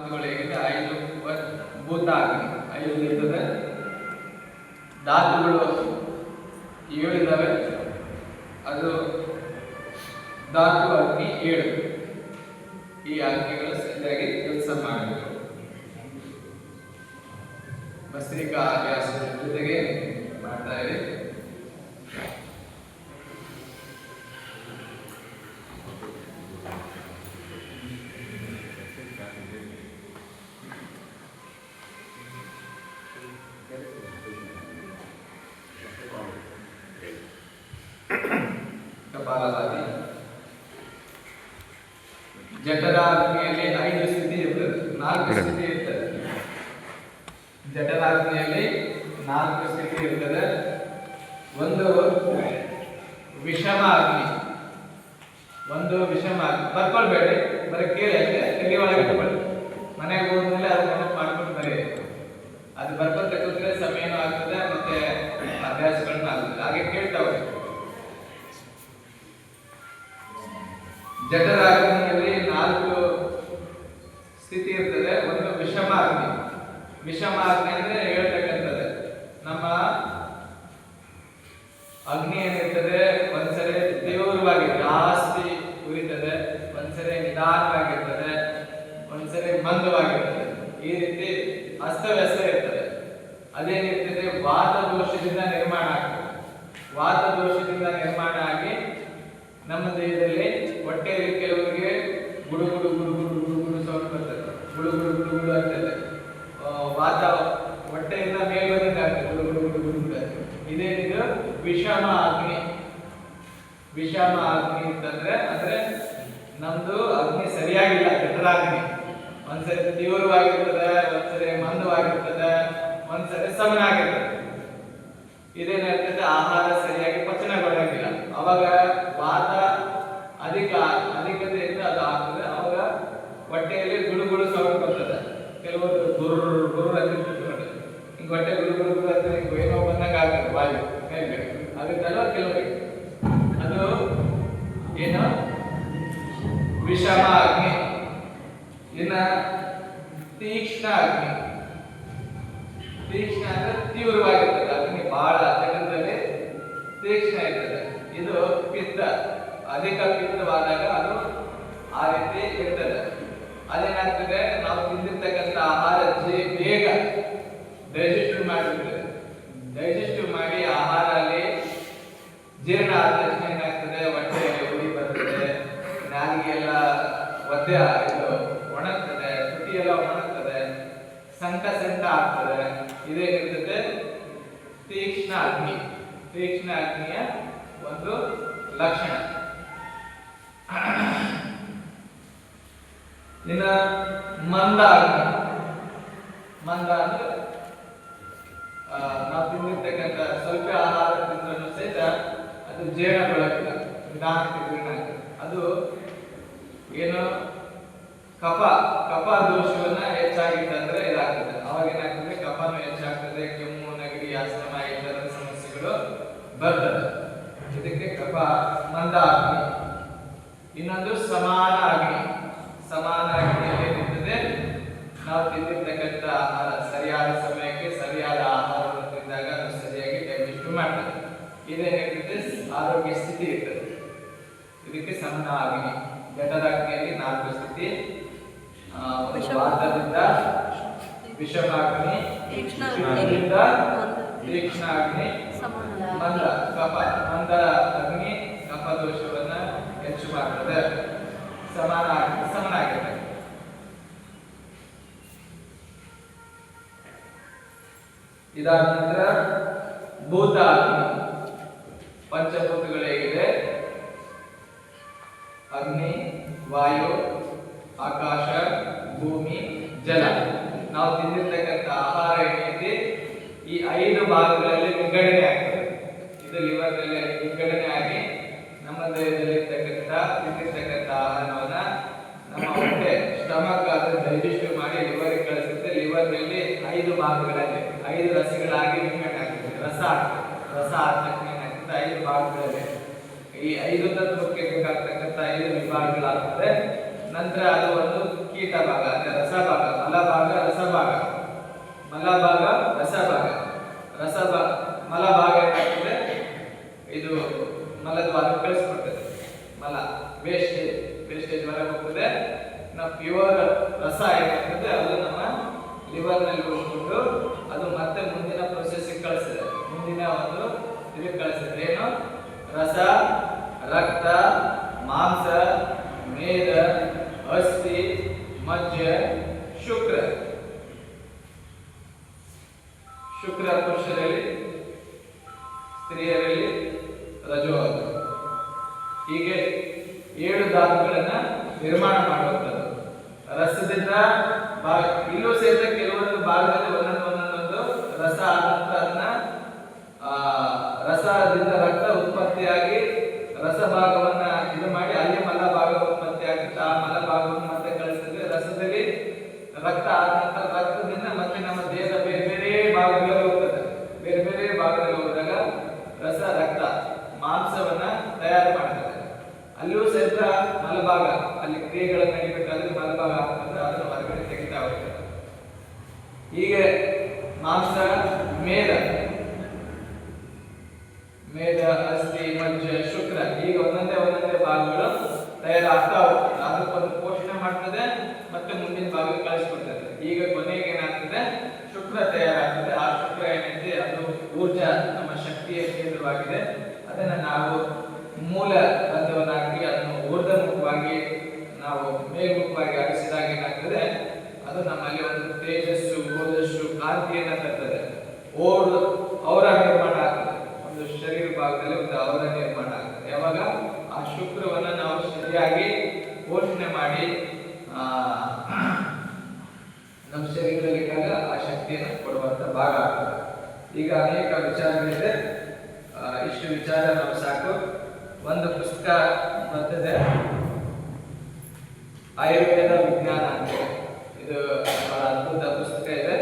ಐದು ಭೂತ ಅಗ್ನಿ 5 ಇರ್ತದೆ. ಧಾತುಗಳು 7 ಇದಾವೆ. ಅದು ಧಾತು ಅಗ್ನಿ 7. ಈ ಅಗ್ನಿಗಳು ಸರಿಯಾಗಿ ಕೆಲಸ ಮಾಡಬೇಕು. ಭಸ್ತ್ರಿಕಾ ಅಭ್ಯಾಸದ ಜೊತೆಗೆ ಮಾಡ್ತಾ ಇರಿ. ಕಪಾಲಭಾತಿ ಜಠರಾಗ್ನಿಯಲ್ಲಿ 5 ಸ್ಥಿತಿ ಇರ್ತದೆ, 4 ಸ್ಥಿತಿ ಇರ್ತದೆ. ಜಠರಾಗ್ನಿಯಲ್ಲಿ 4 ಸ್ಥಿತಿ ಇರ್ತದೆ. ಒಂದು ವಿಷಮ ಅಗ್ನಿ, ಬರ್ಕೊಳ್ಬೇಡಿ, ಬರೀ ಕೇಳಿ ಅಷ್ಟೇ, ತಲೆ ಒಳಗೆ ಇಟ್ಕೊಳ್ಳಿ. ಮನೆಗೆ ಹೋದ್ಮೇಲೆ ಅದು ನೆನಪು ಮಾಡ್ಕೊಂಡು ಬರೀ. ಅದು ಬರ್ಕೊಂತ ಕೂತ್ರೆ ಸಮಯನೂ ಆಗ್ತದೆ, ಮತ್ತೆ ಅಭ್ಯಾಸಗಳನ್ನ ಆಗ್ತದೆ. ಹಾಗೆ ಕೇಳ್ತಾವೆ. ಜಠರಾಗ್ನಿಯಲ್ಲಿ 4 ಸ್ಥಿತಿ ಇರ್ತದೆ. ಒಂದು ವಿಷಮ ಅಗ್ನಿ. ವಿಷಮ ಅಗ್ನಿ ಅಂದ್ರೆ ಹೇಳ್ತಕ್ಕಂಥದ್ದು ನಮ್ಮ ಅಗ್ನಿ ಏನಿರ್ತದೆ, ಒಂದ್ಸರಿ ತೀವ್ರವಾಗಿ ಜಾಸ್ತಿ ಉರಿತದೆ, ಒಂದ್ಸರಿ ನಿಧಾನವಾಗಿರ್ತದೆ, ಒಂದ್ಸರಿ ಮಂದವಾಗಿರ್ತದೆ. ಈ ರೀತಿ ಅಸ್ತವ್ಯಸ್ತ ಇರ್ತದೆ. ಅದೇನಿರ್ತದೆ, ವಾತ ದೋಷದಿಂದ ನಿರ್ಮಾಣ ಆಗ್ತದೆ. ವಾತ ದೋಷದಿಂದ ನಿರ್ಮಾಣ ಆಗಿ ನಮ್ಮ ದೇಹದಲ್ಲಿ ಹೊಟ್ಟೆಯಲ್ಲಿ ಕೆಲವರಿಗೆ ಗುಡು ಗುಡು ಗುಡು ಗುಡು ಗುಡು ಗುಡು ಸೌಂಡ್ ಬರ್ತದೆ, ಗುಡು ಗುಡು ಗುಡು ಗುಡು ಆಗ್ತದೆ. ವಾತ ಹೊಟ್ಟೆಯಿಂದ ಮೇಲ್ಬಂದಂಗೆ ಆಗ್ತದೆ, ಗುಡು ಗುಡು ಗುಡು ಗುಡು ಗುಡು. ಇದೇನಿದು ವಿಷಮ ಅಗ್ನಿ. ವಿಷಮ ಅಗ್ನಿ ಅಂತಂದ್ರೆ ಅಂದ್ರೆ ನಮ್ದು ಅಗ್ನಿ ಸರಿಯಾಗಿಲ್ಲ. ಜಠರಾಗ್ನಿ ಒಂದ್ಸರಿ ತೀವ್ರವಾಗಿರ್ತದೆ, ಒಂದ್ಸರಿ ಮಂದವಾಗಿರ್ತದೆ, ಒಂದ್ಸರಿ ಸಮನಾಗಿರ್ತದೆ. ಇದೇನಾಗ್ತದೆ, ಆಹಾರ ಸರಿಯಾಗಿ ಪಚನಗೊಳ್ಳಂಗಿಲ್ಲ. ಅವಾಗ ವಾತ ಅಧಿಕತೆಯಿಂದ ಅದು ಆಗ್ತದೆ. ಅವಾಗ ಹೊಟ್ಟೆಯಲ್ಲಿ ಗುಡು ಗುಡು ಸೌಂಡ್ ಬರ್ತದೆ. ಕೆಲವರು ಗುರು ಗುರು ಅಂತ ಹಿಂಗ ಹೊಟ್ಟೆ ಗುಡು ಗುಡು ಗುರು ಅಂತ ಏನೋ ಬಂದಂಗ ಆಗ್ತದೆ, ವಾಯು ಮೇಲೆ ಅದಕ್ಕೆಲ್ಲ ಕೆಲವರಿಗೆ ಅದು ಏನು ವಿಷಮ ಅಗ್ನಿ. ಇನ್ನ ತೀಕ್ಷ್ಣ ಅಗ್ನಿ. ತೀಕ್ಷ್ಣ ಅಂದ್ರೆ ತೀವ್ರವಾಗಿರ್ತದೆ ಅಗ್ನಿ, ಬಹಳ ಜಗತ್ತಲ್ಲಿ ತೀಕ್ಷ್ಣ ಇರ್ತದೆ. ಇದು ಪಿತ್ತ, ಅಧಿಕ ಪಿತ್ತವಾದಾಗ ಅದು ಆ ರೀತಿ ಇರ್ತದೆ. ಅದೇನಾಗ್ತದೆ, ನಾವು ತಿಂದಿರ್ತಕ್ಕಂಥ ಆಹಾರ ಬೇಗ ಡೈಜೆಸ್ಟಿವ್ ಮಾಡಿರ್ತದೆ. ಡೈಜೆಸ್ಟಿವ್ ಮಾಡಿ ಆಹಾರ ಅಲ್ಲಿ ಜೀರ್ಣ ಆದ ತಕ್ಷಣ ಏನಾಗ್ತದೆ, ಹೊಟ್ಟೆ ಉರಿ ಬರ್ತದೆ, ನಾಲಿಗೆ ಎಲ್ಲ ಒದ್ದೆ ಇದು ಒಣಗ್ತದೆ, ತುಟಿ ಎಲ್ಲ ಒಣಗ್ತದೆ, ಸಂಕ ಆಗ್ತದೆ. ಇದೇನಿರ್ತದೆ ತೀಕ್ಷ್ಣ ಅಗ್ನಿ. ತೀಕ್ಷ್ಣ ಅಗ್ನಿಯ ಒಂದು ಲಕ್ಷಣ. ಇನ್ನ ಮಂದ ಅಗ್ನಿ. ಮಂದ ಅಂದ್ರೆ ನಾವು ತಿಂದಿರ್ತಕ್ಕಂಥ ಸ್ವಲ್ಪ ಆಹಾರ ತಿಂದ್ರೂ ಸಹಿತ ಅದು ಜೀರ್ಣಗೊಳ್ಳಕ್ಕಿಲ್ಲ, ನಿಧಾನಕ್ಕೆ ಜೀರ್ಣ ಆಗ್ತದೆ. ಅದು ಏನು ಕಫ ದೋಷವನ್ನ ಹೆಚ್ಚಾಗಿತ್ತಂದ್ರೆ ಇದಾಗ್ತದೆ. ಅವಾಗ ಏನಾಗ್ತದೆ, ಕಫನೂ ಹೆಚ್ಚಾಗ್ತದೆ, ಕೆಮ್ಮು, ನೆಗಡಿ, ಆಸ್ತಮ ಇತರ ಸಮಸ್ಯೆಗಳು ಬರ್ತದೆ. ಇದಕ್ಕೆ ಕಫ ಮಂದ ಅಗ್ನಿ. ಇನ್ನೊಂದು ಸಮಾನ ಅಗ್ನಿ. ಸಮಾನ ಅಗ್ನಿಯಲ್ಲಿ ಏನಿರ್ತದೆ, ನಾವು ತಿಂದಿರ್ತಕ್ಕಂಥ ಆಹಾರ ಸರಿಯಾದ ಸಮಯಕ್ಕೆ ಸರಿಯಾದ ಆಹಾರವನ್ನು ತಿಂದಾಗ ಅದು ಸರಿಯಾಗಿ ಡೈಜೆಸ್ಟ್ ಮಾಡ್ತದೆ. ಇದೇನಿರ್ತದೆ, ಆರೋಗ್ಯ ಸ್ಥಿತಿ ಇರ್ತದೆ. ಇದಕ್ಕೆ ಸಮಾನ ಅಗ್ನಿ. ಜಠರಾಗ್ನಿಯಲ್ಲಿ 4 ಸ್ಥಿತಿ. ವಾತದಿಂದ ವಿಷಮಾಗ್ನಿ, ಪಿತ್ತದಿಂದ ತೀಕ್ಷ್ಣ ಅಗ್ನಿ, ಮಂದ ಕಫ. ಮಂದ ಅಗ್ನಿ ಕಫ ದೋಷವನ್ನ ಹೆಚ್ಚು ಮಾಡ್ತದೆ. ಸಮನಾಗಿರ್ತದೆ. ಇದಾದ ನಂತರ ಭೂತ ಅಗ್ನಿ. ಪಂಚಭೂತಗಳು ಹೇಗಿದೆ, ಅಗ್ನಿ, ವಾಯು, ಆಕಾಶ, ಭೂಮಿ, ಜಲ. ನಾವು ತಿಂದಿರ್ತಕ್ಕಂಥ ಆಹಾರ ಏನೈತಿ, ಈ 5 ಭಾಗಗಳಲ್ಲಿ ವಿಂಗಡಣೆ ಆಗ್ತದೆ. ಇದು ಲಿವರ್ನಲ್ಲಿ ವಿಂಗಡಣೆ ಆಗಿ ನಮ್ಮ ದೇಹದಲ್ಲಿ ತಿಂದಿರ್ತಕ್ಕಂಥ ಆಹಾರವನ್ನ ನಮ್ಮ ಹೊಟ್ಟೆ ಸ್ಟಮಕ್ ಅದು ಡೈಜೆಸ್ಟಿವ್ ಮಾಡಿ ಲಿವರ್ಗೆ ಕಳಿಸುತ್ತೆ. ಲಿವರ್ನಲ್ಲಿ 5 ಭಾಗಗಳಲ್ಲಿ 5 ರಸಗಳಾಗಿ ವಿಂಗಡಣೆ ಆಗ್ತದೆ. ರಸ ಆದ ತಕ್ಷಣ ಏನಾಗ್ತದೆ, 5 ಭಾಗಗಳಲ್ಲಿ ಈ 5 ತತ್ವಕ್ಕೆ ಬೇಕಾಗ್ತಕ್ಕಂಥ 5 ವಿಭಾಗಗಳಾಗ್ತದೆ. ನಂತರ ಅದು ಒಂದು ಕೀಟ ಭಾಗ, ಅಂದ್ರೆ ರಸ ಭಾಗ. ರಸ ಏನಾಗ್ತದೆ ಅದು ನಮ್ಮ ಲಿವರ್ ನಲ್ಲಿ ಉಳ್ಕೊಂಡು ಅದು ಮತ್ತೆ ಮುಂದಿನ ಪ್ರೊಸೆಸ್ಗೆ ಕಳಿಸ್ತದೆ, ಮುಂದಿನ ಒಂದು ಇದಕ್ಕೆ ಕಳಿಸ್ತದೆ. ಏನು? ರಸ, ರಕ್ತ, ಮಾಂಸ, ಮೇದ, ಅಸ್ಥಿ, ಮಜ್ಜ, ಶುಕ್ರ. ಶುಕ್ರ ಪುರುಷರಲ್ಲಿ, ಸ್ತ್ರೀಯರಲ್ಲಿ ರಜೋವರ್ಗ. ಹೀಗೆ 7 ಧಾತುಗಳನ್ನ ನಿರ್ಮಾಣ ಮಾಡುವಂಥದ್ದು. ರಸದಿಂದ ಇಲ್ಲೂ ಸೇರಿದ ಕೆಲವೊಂದು ಭಾಗದಲ್ಲಿ ಒಂದೊಂದೊಂದೊಂದು ರಸ ಆದ ನಂತರ ಅದನ್ನ ರಸದಿಂದ ರಕ್ತ ಉತ್ಪತ್ತಿಯಾಗಿ ರಸ ಭಾಗವನ್ನ ಇದು ಮಾಡಿ ಅಲ್ಲಿ ಮಲ ಭಾಗ ಉತ್ಪತ್ತಿ ಆಗುತ್ತೆ. ಆ ಮಲ ಭಾಗವನ್ನು ಮತ್ತೆ ಕಳಿಸ್ತದೆ. ರಸದಲ್ಲಿ ರಕ್ತ ಆದ ನಂತರ ರಕ್ತದಿಂದ ಮತ್ತೆ ನಮ್ಮ ದೇಹದ ಬೇರೆ ಬೇರೆ ಭಾಗಗಳಲ್ಲಿ ಹೋಗ್ತದೆ. ಬೇರೆ ಬೇರೆ ಭಾಗದಲ್ಲಿ ಹೋದಾಗ ರಸ ರಕ್ತ ಮಾಂಸವನ್ನ ತಯಾರು ಮಾಡ್ತದೆ. ಅಲ್ಲಿಯೂ ಸಹಿತ ಮಲಭಾಗ, ಅಲ್ಲಿ ಕ್ರಿಯೆಗಳನ್ನು ನಡಿಬೇಕಾದ್ರೆ ಮಲಭಾಗ ಆಗ್ತದೆ, ಅದನ್ನು ಹೊರಗಡೆ ತೆಗಿತಾ ಹೋಗ್ತದೆ. ಹೀಗೆ ಮಾಂಸ, ಮೇದ, ಅಸ್ಥಿ, ಮಜ್ಜ, ಶುಕ್ರ, ಈಗ ಒಂದೊಂದೇ ಭಾಗಗಳು ತಯಾರಾಗ್ತಾ ಹೋಗ್ತದೆ. ಅದಕ್ಕೊಂದು ಪೋಷಣೆ ಮಾಡ್ತದೆ, ಮತ್ತೆ ಮುಂದಿನ ಭಾಗಕ್ಕೆ ಕಳಿಸ್ಕೊಡ್ತದೆ. ಈಗ ಕೊನೆಗೆ ಏನಾಗ್ತದೆ? ಶುಕ್ರ ತಯಾರಾಗ್ತದೆ. ಆ ಶುಕ್ರ ಏನೈತೆ ಅದು ಊರ್ಜಾ, ನಮ್ಮ ಶಕ್ತಿಯ ಕೇಂದ್ರವಾಗಿದೆ. ಅದನ್ನ ನಾವು ಮೂಲ ಬಂಧವನ್ನಾಗಿ ಅದನ್ನು ಊರ್ಧ್ವಮುಖವಾಗಿ ನಾವು ಮೇಲ್ಮುಖವಾಗಿ ಆಡಿಸಿದಾಗ ಏನಾಗ್ತದೆ? ಅದು ನಮ್ಮಲ್ಲಿ ಒಂದು ತೇಜಸ್ಸು, ಓಜಸ್ಸು, ಕಾಂತಿಯನ್ನ ತರ್ತದೆ. ಅವರ ನಿರ್ಮಾಣ ಆಗ್ತದೆ. ಒಂದು ಶರೀರ ಭಾಗದಲ್ಲಿ ಒಂದು ಅವರ ನಿರ್ಮಾಣ ಆಗ್ತದೆ. ಯಾವಾಗ ಆ ಶುಕ್ರವನ್ನ ನಾವು ಸರಿಯಾಗಿ ಪೋಷಣೆ ಮಾಡಿ ನಮ್ಮ ಶರೀರದಲ್ಲಿ ಆ ಶಕ್ತಿಯನ್ನು ಕೊಡುವಂತ ಭಾಗ ಆಗ್ತದೆ. ಈಗ ಅನೇಕ ವಿಚಾರಗಳಿದೆ, ಇಷ್ಟು ವಿಚಾರ ನಾವು ಸಾಕು. ಒಂದು ಪುಸ್ತಕ ಬರ್ತದೆ, ಆಯುರ್ವೇದ ವಿಜ್ಞಾನ ಅಂತ. ಇದು ಬಹಳ ಅದ್ಭುತ ಪುಸ್ತಕ ಇದೆ.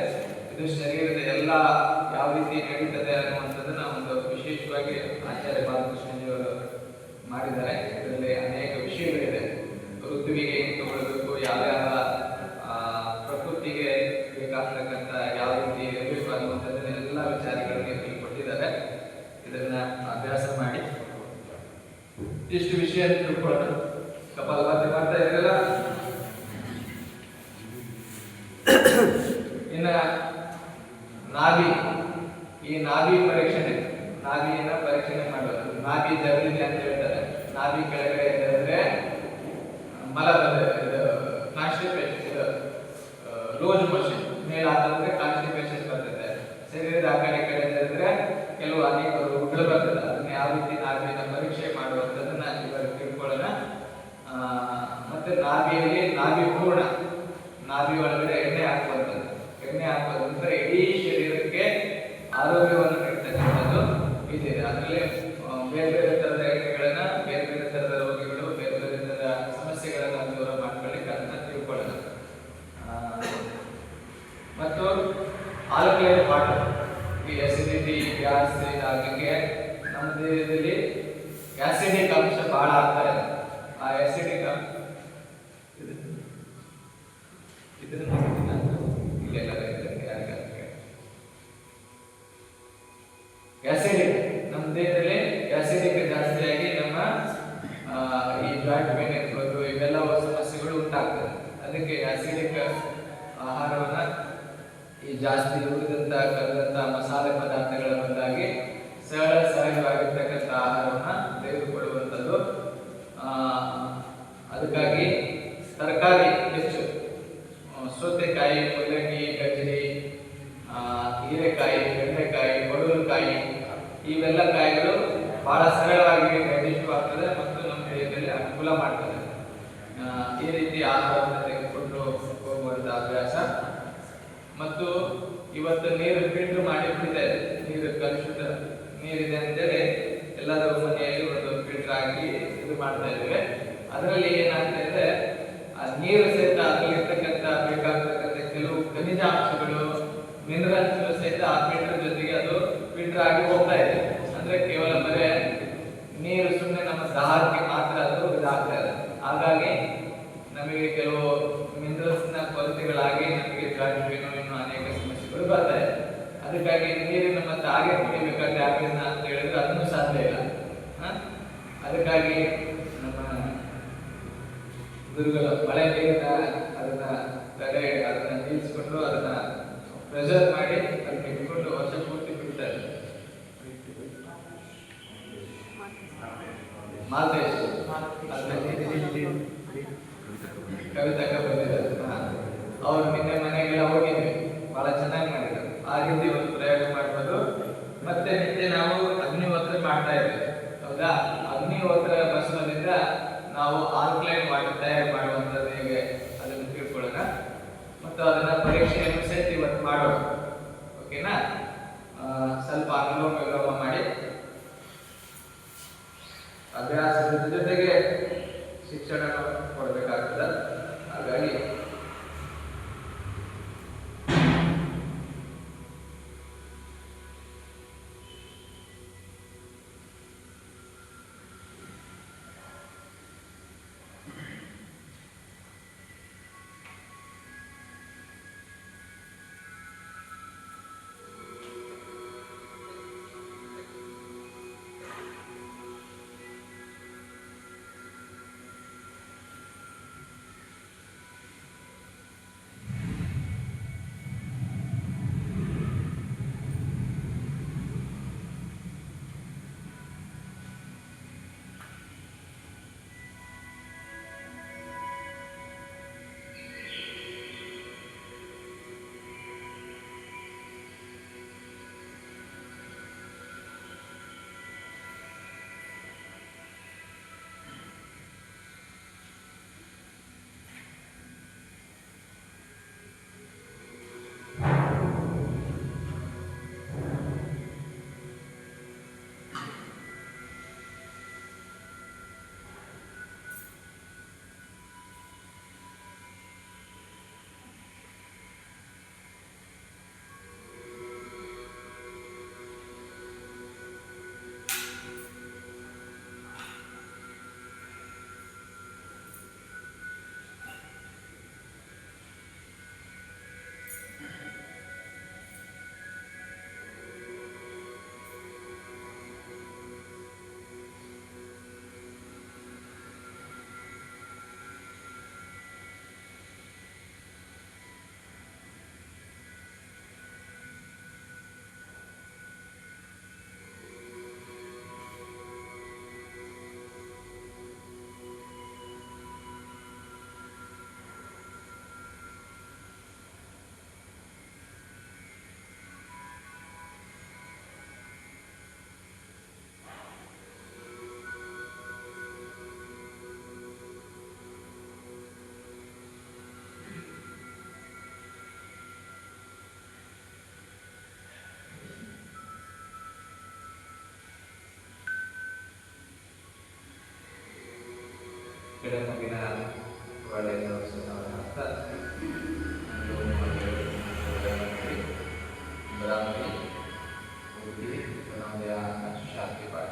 ಇದು ಶರೀರದ ಎಲ್ಲ ಯಾವ ರೀತಿ ನಡೀತದೆ ಅನ್ನುವಂಥದ್ದನ್ನ ಒಂದು ವಿಶೇಷವಾಗಿ ಆಚಾರ್ಯ ಬಾಲಕೃಷ್ಣಜಿಯವರು ಮಾಡಿದ್ದಾರೆ. ಇದರಲ್ಲಿ ಅನೇಕ ವಿಷಯಗಳಿದೆ. ಋತುವಿಗೆ ಏನು ತಗೊಳ್ಬೇಕು, ಯಾವ್ಯಾವ ಪ್ರಕೃತಿಗೆ ಬೇಕಾಗ್ತಕ್ಕಂಥ ಯಾವ ರೀತಿ ಇರಬೇಕು ಅನ್ನುವಂಥದ್ದನ್ನ ಎಲ್ಲ ವಿಚಾರಗಳಿಗೆ ಕೊಟ್ಟಿದ್ದಾರೆ. ಇದನ್ನ ಅಭ್ಯಾಸ ಮಾಡಿ ಇಷ್ಟು ವಿಷಯ ತಿಳ್ಕೊಳ್ಳೋಣ. ಕಪಾಲಭಾತಿ ಮಾಡ್ತಾ ಇದ್ರಲ್ಲ. ಇನ್ನ ನಾಭಿ, ಈ ನಾಭಿ ನಾಭಿಯನ್ನ ಪರೀಕ್ಷಣೆ ಮಾಡೋದು. ನಾಭಿ ಜಗಲಿದೆ ಅಂತ ಹೇಳ್ತಾರೆ. ನಾಭಿ ಕೆಳಗಡೆ ಇದ್ರೆ ಮಲ ಕಾನ್ಸ್ಟಿಪೇಷನ್, ಲೂಸ್ ಮೋಷನ್. ಮೇಲಾದ್ರೆ ಕಾನ್ಸ್ಟಿಪೇಷನ್ ಬರ್ತದೆ. ಶರೀರದ ಆ ಕಡೆ ಇದ್ರೆ ಕೆಲವು ಅನೇಕ ರೋಗಗಳು ಬರ್ತದೆ. ಅದನ್ನ ಯಾವ ರೀತಿ ನಾಭಿಯನ್ನ ಪರೀಕ್ಷೆ ಮಾಡುವಂಥದ್ದನ್ನ ಇವರು ತಿಳ್ಕೊಳ್ಳೋಣ. ಮತ್ತೆ ನಾಭಿಯಲ್ಲಿ ನಾಭಿ ಪೂರ್ಣ, ನಾಭಿ ಒಳಗಡೆ ಎಣ್ಣೆ ಹಾಕುವಂಥದ್ದು. ಎಣ್ಣೆ ಹಾಕೋದಂದ್ರೆ ಇಡೀ ಶರೀರಕ್ಕೆ ಆರೋಗ್ಯವನ್ನು ನೀಡ್ತಕ್ಕಂಥದ್ದು ಇದೆ. ಅದರಲ್ಲಿ ಬೇರೆ ಬೇರೆ ತರದ ಎಣ್ಣೆಗಳನ್ನ, ಬೇರೆ ಬೇರೆ ತರದ ರೋಗಿಗಳು, ಬೇರೆ ಬೇರೆ ತರದ ಸಮಸ್ಯೆಗಳನ್ನ ದೂರ ಮಾಡ್ಕೊಳ್ಳಿಕ್ಕೆ ಅದನ್ನ ತಿಳ್ಕೊಳ್ಳೋಣ. ಮತ್ತು ಆಲ್ಕಲೈನ್ ವಾಟರ್, ಈ ಅಸಿಡಿಟಿ, ಗ್ಯಾಸ್ ಆಗಲಿಕ್ಕೆ ನಮ್ಮ ದೇಹದಲ್ಲಿ ಆಸಿಡಿಕ್ ಅಂಶ ಬಹಳ ಆಗ್ತಾ ಇದೆ. ಆ ಆಸಿಡಿಕ್ ಆಸಿಡಿಕ್ ನಮ್ಮ ದೇಹದಲ್ಲಿ ಆಸಿಡಿಕ್ ಜಾಸ್ತಿಯಾಗಿ ನಮ್ಮ ಈ ಜಾಯಿಂಟ್ ಪೇನ್ ಇರ್ಬೋದು, ಇವೆಲ್ಲ ಸಮಸ್ಯೆಗಳು ಉಂಟಾಗ್ತದೆ. ಅದಕ್ಕೆ ಆಸಿಡಿಕ್ ಆಹಾರವನ್ನ ಈ ಜಾಸ್ತಿ ಉಳಿದಂತ ಕರೆದಂತ ಮಸಾಲೆ ಪದಾರ್ಥಗಳ ಬದಲಾಗಿ ಸಹಜವಾಗಿರ್ತಕ್ಕಂಥ ಆಹಾರವನ್ನ ತೆಗೆದುಕೊಳ್ಳುವಂಥದ್ದು. ಅದಕ್ಕಾಗಿ ತರಕಾರಿ ಹೆಚ್ಚು, ಸೌತೆಕಾಯಿ, ಮೂಲಂಗಿ, ಗಜರಿ, ಹೀರೆಕಾಯಿ, ಬೆಂಡೆಕಾಯಿ, ಪಡವಲಕಾಯಿ, ಇವೆಲ್ಲ ಕಾಯಿಗಳು ಬಹಳ ಸರಳವಾಗಿ ಡೈಜೆಸ್ಟ್ ಆಗ್ತದೆ ಮತ್ತು ನಮ್ಮ ದೇಹದಲ್ಲಿ ಅನುಕೂಲ ಮಾಡ್ತದೆ. ಈ ರೀತಿ ಆಹಾರವನ್ನು ತೆಗೆದುಕೊಂಡು ಹೋಗುವಂತ ಅಭ್ಯಾಸ. ಮತ್ತು ಇವತ್ತು ನೀರು ಫಿಲ್ಟರ್ ಮಾಡಿ ಕುಡಿತಾ ಇದೆ. ನೀರು ಕಲುಷಿತ ನೀರಿದೆ ಅಂತೇಳಿ ಎಲ್ಲರೂ ಮನೆಯಲ್ಲಿ ಒಂದು ಫಿಲ್ಟರ್ ಹಾಕಿ ಇದು ಮಾಡ್ತಾ ಇದ್ದೇವೆ. ಅದರಲ್ಲಿ ಏನಾಗ್ತಾ ಇದೆ, ಆ ನೀರು ಸಹಿತ ಅದರಲ್ಲಿ ಇರ್ತಕ್ಕಂಥ ಬೇಕಾಗ್ತಕ್ಕಂಥ ಕೆಲವು ಖನಿಜಾಂಶಗಳು, ಮಿನರಲ್ಸ್ ಸಹಿತ ಆ ಫಿಲ್ಟರ್ ಜೊತೆಗೆ ಅದು ಫಿಲ್ಟರ್ ಆಗಿ ಹೋಗ್ತಾ ಇದೆ. ಅಂದ್ರೆ ಕೇವಲ ಬರೇ ನೀರು ಸುಮ್ಮನೆ ನಮ್ಮ ದಾಹಕ್ಕೆ ಮಾತ್ರ ಅದು ಇದಾಗ್ತಾ ಇದೆ. ಹಾಗಾಗಿ ನಮಗೆ ಕೆಲವು ಮಿನರಲ್ಸ್ ನ ಕೊರತೆಗಳಾಗಿ ನಮಗೆ ಇನ್ನೂ ಅನೇಕ ಸಮಸ್ಯೆಗಳು ಬರ್ತಾ ಇದೆ. ಅದಕ್ಕಾಗಿ ನೀರಿನ ಮತ್ತೆ ಹಾಗೆ ಕುಡಿಬೇಕಾದ್ರೆ ಆಗಿನ ಅಂತ ಹೇಳಿದ್ರೆ ಅದನ್ನು ಸಾಧ್ಯ ಇಲ್ಲ. ಅದಕ್ಕಾಗಿ ನಮ್ಮ ಗುರುಗಳು ಮಳೆ ನೀರಿನ ಅದನ್ನ ಕೆಳಗೆ ಅದನ್ನ ನಿಲ್ಲಿಸ್ಕೊಂಡು ಅದನ್ನ ಪ್ರೆಷರ್ ಮಾಡಿ ಅದನ್ನ ಇಟ್ಕೊಂಡು ವರ್ಷ ಪೂರ್ತಿ ಬಿಡ್ತಾರೆ. ಮಾಲ್ತೇಶ್ ಕವಿತಕ್ಕ ಬಂದಿದ್ದಾರೆ. ಅವ್ರು ನಿನ್ನೆ ಮನೆಗೆಲ್ಲ ಹೋಗಿದ್ವಿ, ಬಹಳ ಚೆನ್ನಾಗಿ ಮಾಡಿದ್ದಾರೆ. ಆ ರೀತಿ ಒಂದು ಪ್ರಯೋಗ ಮಾಡ್ಬೋದು. ಮತ್ತೆ ನಿನ್ನೆ ನಾವು ಅಗ್ನಿಹೋತ್ರ ಮಾಡ್ತಾ ಇದ್ವಿ, ಹೌದಾ? ಅಗ್ನಿಹೋತ್ರ ಭಸ್ಮದಿಂದ ನಾವು ಆಲ್ಕಲೈನ್ ವಾಟರ್ ತಯಾರು ಮಾಡುವಂಥದ್ದು ಹೇಗೆ ಅದನ್ನು ತಿಳ್ಕೊಳ್ಳೋಣ ಮತ್ತು ಅದನ್ನ ಪರೀಕ್ಷೆಯನ್ನು ಸಹಿತ ಇವತ್ತು ಮಾಡೋಣ. ಓಕೆನಾ? ಸ್ವಲ್ಪ ಅನುಲೋಮ ವಿಲೋಮ ಮಾಡಿ ಅಭ್ಯಾಸದ ಜೊತೆಗೆ ಶಿಕ್ಷಣ ಕೊಡಬೇಕಾಗ್ತದೆ. ಹಾಗಾಗಿ ಕೆಳಮುಗಿನ ಒಳ್ಳೆಯ ಅಂತ ಬ್ರಾಹ್ಮಿ ಬುದ್ಧಿ ಶಾಂತಿ ಪಾಠ.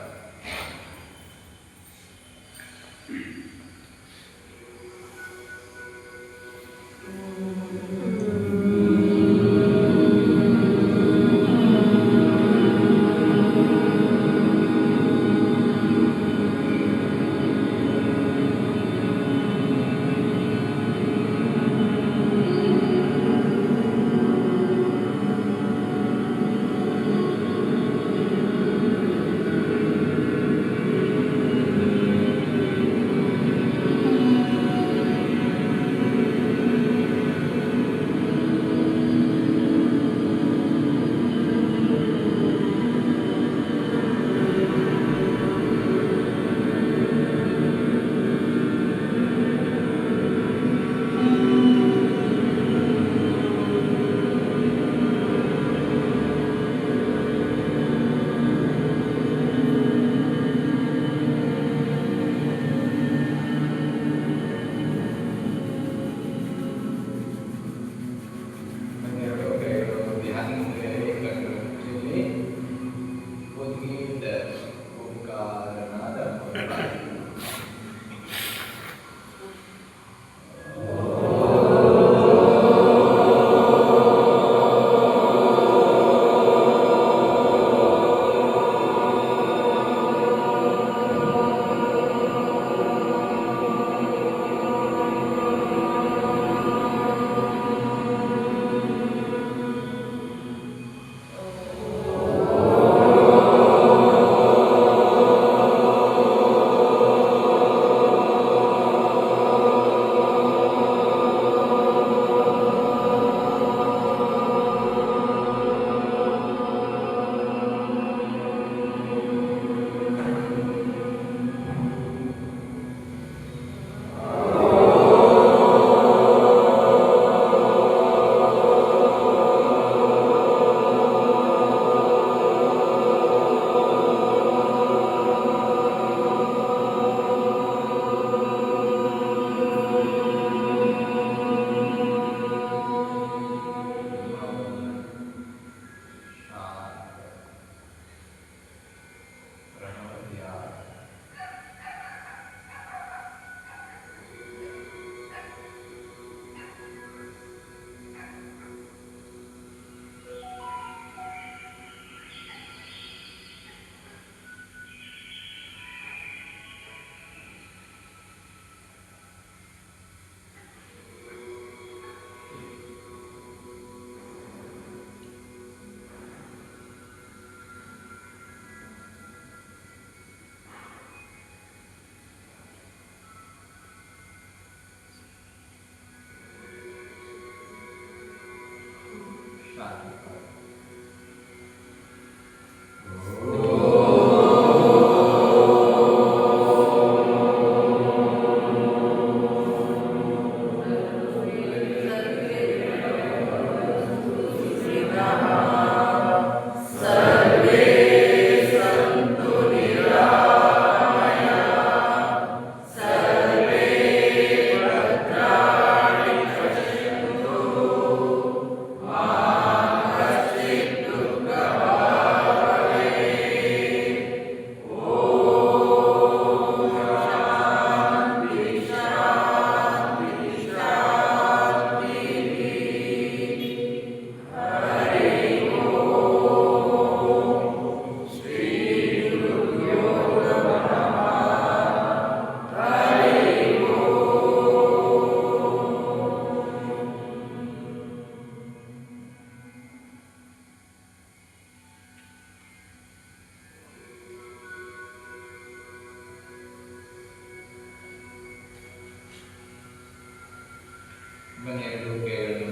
ಮನೆಯಲ್ಲೂ ಕೇಳಲು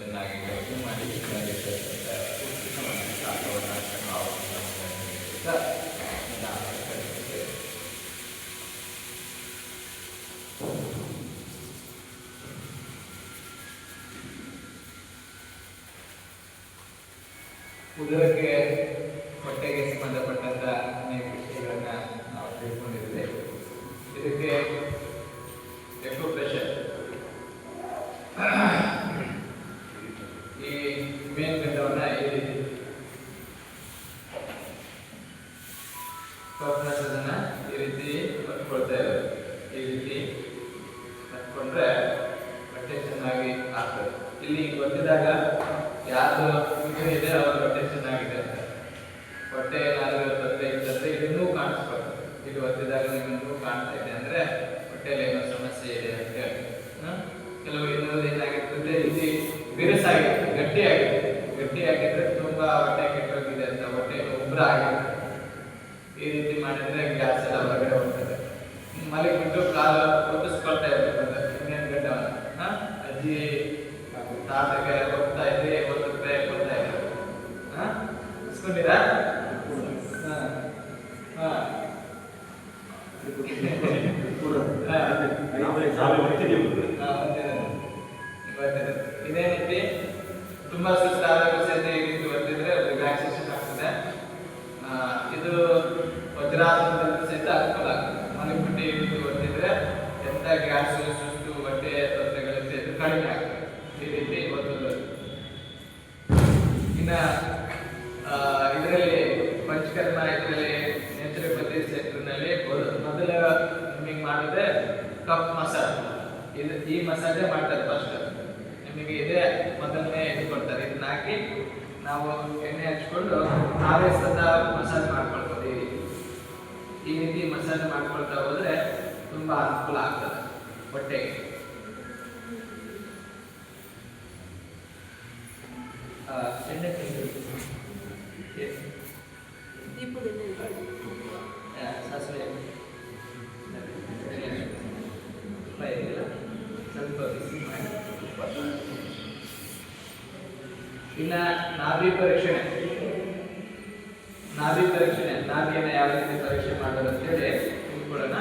ಚೆನ್ನಾಗಿ ಮಾಡಿ ಉದರಕ್ಕೆ ಹೊಟ್ಟೆಗೆ ಸಂಬಂಧಪಟ್ಟಂತ ಅನೇಕ ವಿಷಯಗಳನ್ನ ನಾವು ತಿಳ್ಕೊಂಡಿದ್ದೇವೆ. ಇದಕ್ಕೆ ಎಕ್ಸ್ಪ್ರೆಷನ್ ಈ ಮೇನ್ ಗಂಟವನ್ನ ಈ ರೀತಿ ಅದನ್ನ ಈ ರೀತಿ ಕಟ್ಕೊಳ್ತಾ ಇರೋದು. ಈ ರೀತಿ ಕಟ್ಕೊಂಡ್ರೆ ಹೊಟ್ಟೆ ಚೆನ್ನಾಗಿ ಆಗ್ತದೆ. ಇಲ್ಲಿ ಗೊತ್ತಿದಾಗ ಯಾರು ಇದೆ ಅವ್ರ ಹೊಟ್ಟೆ ಚೆನ್ನಾಗಿದೆ ಅಂತ. ಹೊಟ್ಟೆ ಏನಾದರೂ ತೊಂದರೆ ಇತ್ತಂದ್ರೆ ಇದನ್ನೂ ಕಾಣಿಸ್ಬಾರ್ದು. ಇದು ಒತ್ತಿದಾಗ ನಿಮ್ಮನ್ನು ಕಾಣ್ತಾ ಇದೆ ಅಂದ್ರೆ ಹೊಟ್ಟೆಯಲ್ಲಿ ಏನೋ ಸಮಸ್ಯೆ ಇದೆ ಅಂತ ಹೇಳಿ. ಕೆಲವು ಇನ್ನೊಂದು ಏನಾಗಿರ್ತದೆ, ಇಲ್ಲಿ ಬಿರುಸಾಗಿರುತ್ತೆ, ಗಟ್ಟಿಯಾಗಿದ್ರೆ ತುಂಬಾ ಹೊಟ್ಟೆ ಕೆಟ್ಟೋಗಿದೆ ಅಂತ, ಹೊಟ್ಟೆ ಉಬ್ರ ಆಗಿರುತ್ತೆ. ಈ ರೀತಿ ಮಾಡಿದ್ರೆ ಗ್ಯಾಸ್ ಎಲ್ಲ ಹೊರಗಡೆ ಹೋಗ್ತದೆ. ಮಲಗಿಬಿಟ್ಟು ಕಾಲು ಒತ್ತಿಸ್ಕೊಳ್ತಾ ಇರ್ಬೇಕು. ಇನ್ನೇನು ಗಡ್ಡವನ್ನ ಅಜ್ಜಿ ತಾತಗೆ ಹೋಗ್ತಾ ಇದ್ರಿ, 1 ರೂಪಾಯಿ ಕೊಡ್ತಾ ಇದ್ರು. ಇಸ್ಕೊಂಡಿರಾ? ಇದೇ ರೀತಿ ತುಂಬಾ ಸುಸ್ತಾದಾಗ ಸಹಿತ ಈ ರೀತಿ ಒತ್ತಿದ್ರೆ ರಿಲ್ಯಾಕ್ಸೇಷನ್ ಆಗ್ತದೆ. ಇದು ವಜ್ರಾಸನದಲ್ಲಿ ಸಹಿತ ಅನುಕೂಲ ಆಗ್ತದೆ. ಮಲಗಿಬಿಟ್ಟು ಈ ರೀತಿ ಒತ್ತಿದ್ರೆ ಎಂತ ಗ್ಯಾಸ್, ಸುಸ್ತು, ಹೊಟ್ಟೆ ತೊಂದರೆಗಳು ಸಹಿತ ಕಡಿಮೆ ಆಗ್ತದೆ ಈ ರೀತಿ ಒತ್ತುವುದು. ಇನ್ನ ಇದರಲ್ಲಿ ಪಂಚಕರ್ಮ, ಇದರಲ್ಲಿ ನೇಚುರೋಪತಿ ಸೆಂಟರ್ನಲ್ಲಿ ಮೊದಲ ನಿಮಗೆ ಮಾಡಿದ್ರೆ ಕಪ್ ಮಸಾಜ್. ಈ ಮಸಾಜೇ ಮಾಡ್ತಾರೆ ಫಸ್ಟ್. ನಿಮಗೆ ಇದೇ ಮೊದಲನೇ ಇದು ಕೊಡ್ತಾರೆ. ಇದನ್ನ ಹಾಕಿ ನಾವು ಎಣ್ಣೆ ಹಚ್ಕೊಂಡು ನಾವೇ ಸದಾ ಮಸಾಜ್ ಮಾಡ್ಕೊಳ್ಬೋದು. ಈ ರೀತಿ ಮಸಾಜ್ ಮಾಡ್ಕೊಳ್ತಾ ಹೋದ್ರೆ ತುಂಬಾ ಅನುಕೂಲ ಆಗ್ತದೆ ಹೊಟ್ಟೆಗೆ. ಎಣ್ಣೆ ಸಾಸಿವೆ ಸ್ವಲ್ಪ ಬಿಸಿ ಮಾಡಿ. ಇನ್ನ ನಾಭಿ ಪರೀಕ್ಷಣೆ, ನಾಭಿಯನ್ನು ಯಾವ ರೀತಿ ಪರೀಕ್ಷೆ ಮಾಡೋದು ಅಂತೇಳಿ ತಿಳ್ಕೊಳ್ಳೋಣ.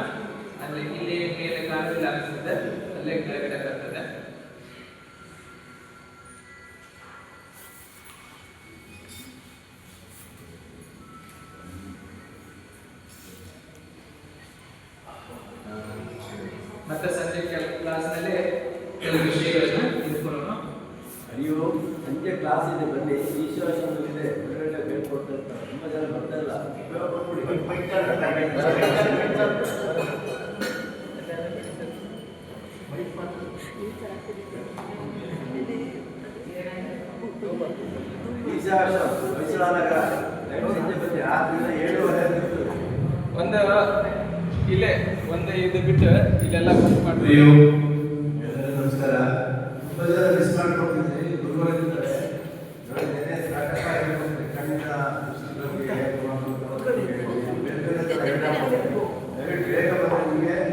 ಅಲ್ಲಿ ಇಲ್ಲಿ ಮೇಲೆ ಕಾಣುತ್ತಿಲ್ಲ ಅನಿಸುತ್ತೆ, ಅಲ್ಲೇ ಕೆಳಗಡೆ ಬರ್ತದೆ. ಮತ್ತೆ ಸಂಜೆ ಕ್ಲಾಸ್ನಲ್ಲಿ ಕೆಲವು ವಿಷಯಗಳನ್ನ ತಿಳ್ಕೊಳ್ಳೋಣ. ಅಯ್ಯೋ, ಸಂಜೆ ಕ್ಲಾಸ್ ಇದೆ, ಬನ್ನಿ. ಈಶ್ವರ ಇದೆ, ಒಳ್ಳೆ ಹೇಳ್ಕೊಡ್ತಾರೆ. ತುಂಬ ಜನ ಬರ್ತಾರಲ್ಲ, ಮೈಸೂರಾನಗರ ಸಂಜೆ ಬನ್ನಿ. ರಾತ್ರಿ 7:30 ಒಂದು ಇಲ್ಲೇ ಒಂದು ಇದು ಬಿಟ್ಟು ಇಲ್ಲೆಲ್ಲ ಬಂದ್ ಮಾಡ್ತೀವಿ.